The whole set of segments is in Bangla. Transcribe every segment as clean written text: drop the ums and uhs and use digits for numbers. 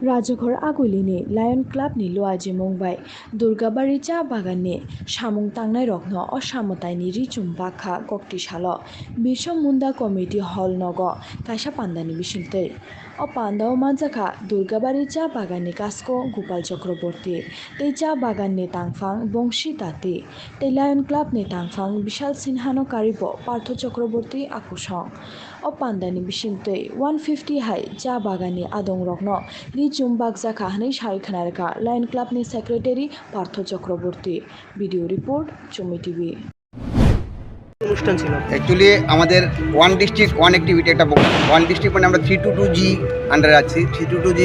राजघर आगुलिनि लायन क्लाबनि लुआजि मुंबाइ दुर्गाबारि चा बागाननि सामुं तांनाय रखनो असामतायनि रिचुम बाखा गक्तिसालो बिसम मुन्दा कमिटि हल नगो काइसा पान्दानि बिसिंतै अ पान्दाव मानजाखा दुर्गाबारि चा बागाननि कास्को गोपाल चक्रवर्ती तै चा बागाननि तांफां बंशी ताती तै लायन क्लाबनि तांफां विशाल सिन्हानो कारिबो पार्थ चक्रवर्ती आकुसं अ पान्दानि बिसिंतै 150 हाई चा बागाननि आदं रखनो रिचुम बागजाखा हनै सारिखानारका लायन क्लाबनि सेक्रेटारि पार्थ चक्रवर्ती ভিডিও রিপোর্ট চুমি টিভি। অনুষ্ঠান ছিল অ্যাকচুয়ালি আমাদের ওয়ান ডিস্ট্রিক্ট ওয়ান অ্যাক্টিভিটি একটা ওয়ান ডিস্ট্রিক্ট মানে আমরা 322G আন্ডারে আছি। 322G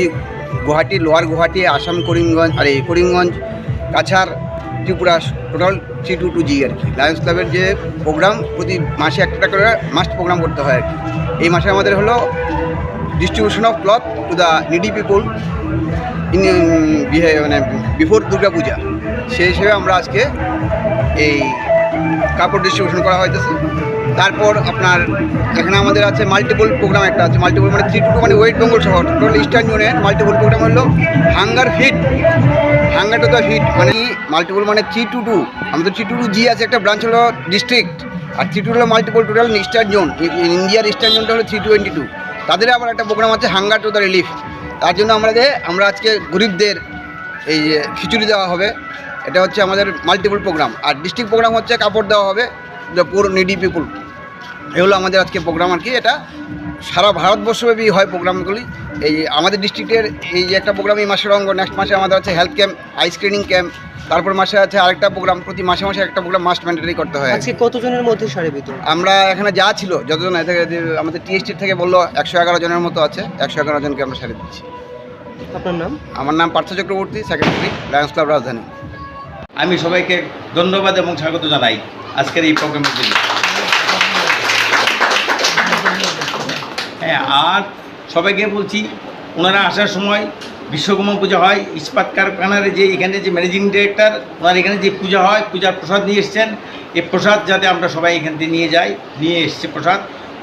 গুয়াহাটি, লোয়ার গুয়াহাটি, আসাম, করিমগঞ্জ আর এই করিমগঞ্জ, কাছাড়, ত্রিপুরা, টোটাল 322G আর কি। লায়ন্স ক্লাবের যে প্রোগ্রাম প্রতি মাসে একটা করে মাস্ট প্রোগ্রাম করতে হয় আর কি। এই মাসে আমাদের হলো distribution of cloth to the needy people in মানে বিফোর দুর্গা পূজা। সেই হিসেবে আমরা আজকে এই কাপড় ডিস্ট্রিবিউশন করা হইতেছে। তারপর আপনার এখানে আমাদের আছে মাল্টিপল প্রোগ্রাম একটা আছে। মাল্টিপল মানে 322 মানে ওয়েস্ট বেঙ্গল শহর টোটাল ইস্টার্ন জোনের মাল্টিপল প্রোগ্রাম হলো hunger fit, hunger to the fit মানে মাল্টিপল মানে 322 আমাদের 322G আছে একটা ব্রাঞ্চ হলো ডিস্ট্রিক্ট, আর 322 হলো মাল্টিপল টোটাল ইস্টার্ন জোন। ইন্ডিয়ার ইস্টার্ন জোনটা হলো 322। তাদের আবার একটা প্রোগ্রাম আছে হাঙ্গার টু দ্য রিলিফ। তার জন্য আমরা আজকে গরিবদের এই খিচুড়ি দেওয়া হবে, এটা হচ্ছে আমাদের মাল্টিপল প্রোগ্রাম। আর ডিস্ট্রিক্ট প্রোগ্রাম হচ্ছে কাপড় দেওয়া হবে দ্য পুর নিডি পিপুল। এগুলো আমাদের আজকে প্রোগ্রাম আর কি। এটা সারা ভারতবর্ষব্যাপী হয় প্রোগ্রামগুলি। এই আমাদের ডিস্ট্রিক্টের এই যে একটা প্রোগ্রাম এই মাসের অঙ্গ, নেক্সট মাসে আমাদের আছে health camp, eye screening camp, তারপর মাসে আছে আরেকটা প্রোগ্রাম। প্রতি মাসে মাসে একটা প্রোগ্রাম মাস্ট ম্যান্ডেটরি করতে হয়। আজকে কতজনের মধ্যে শাড়ি বিতরণ? আমরা এখানে যা ছিল যতজন আমাদের টিএসটি থেকে বললো 111 জনের মতো আছে। 111 জনকে আমরা শাড়ি দিচ্ছি। আপনার নাম? আমার নাম Partha Chakraborty, secretary Lions club রাজধানী। আমি সবাইকে ধন্যবাদ এবং স্বাগত জানাই আজকের এই প্রোগ্রামের জন্য। হ্যাঁ, আর সবাইকে বলছি ওনারা আসার সময় বিশ্বকর্মা পূজা হয়, ইস্পাত কারখানার যে এখানে যে ম্যানেজিং ডিরেক্টর ওনার এখানে যে পূজা হয়, পূজার প্রসাদ নিয়ে এসছেন। এই প্রসাদ যাতে আমরা সবাই এখান থেকে নিয়ে এসছে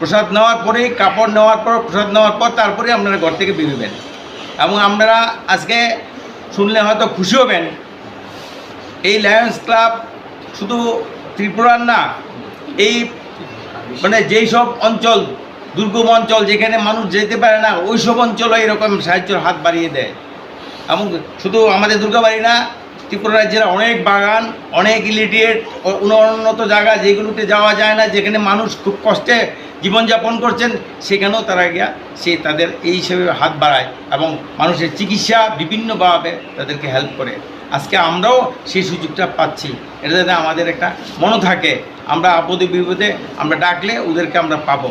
প্রসাদ নেওয়ার পরে, কাপড় নেওয়ার পর, প্রসাদ নেওয়ার পর তারপরে আপনারা ঘর থেকে বেরোবেন। এবং আপনারা আজকে শুনলে হয়তো খুশি হবেন, এই লায়ন্স ক্লাব শুধু ত্রিপুরার না, এই মানে যেই সব অঞ্চল দুর্গম অঞ্চল যেখানে মানুষ যেতে পারে না ওই সব অঞ্চলও এরকম সাহায্যের হাত বাড়িয়ে দেয়। এবং শুধু আমাদের দুর্গাবাড়ি না, ত্রিপুরা রাজ্যের অনেক বাগান, অনেক ইলিটিয়েট উন্নত জায়গা যেগুলোতে যাওয়া যায় না, যেখানে মানুষ খুব কষ্টে জীবনযাপন করছেন, সেখানেও তারা গিয়া তাদের এই হিসেবে হাত বাড়ায় এবং মানুষের চিকিৎসা বিভিন্নভাবে তাদেরকে হেল্প করে। আজকে আমরাও সেই সুযোগটা পাচ্ছি। এটা যাতে আমাদের একটা মনে থাকে, আমরা আপদে বিপদে আমরা ডাকলে ওদেরকে আমরা পাবো।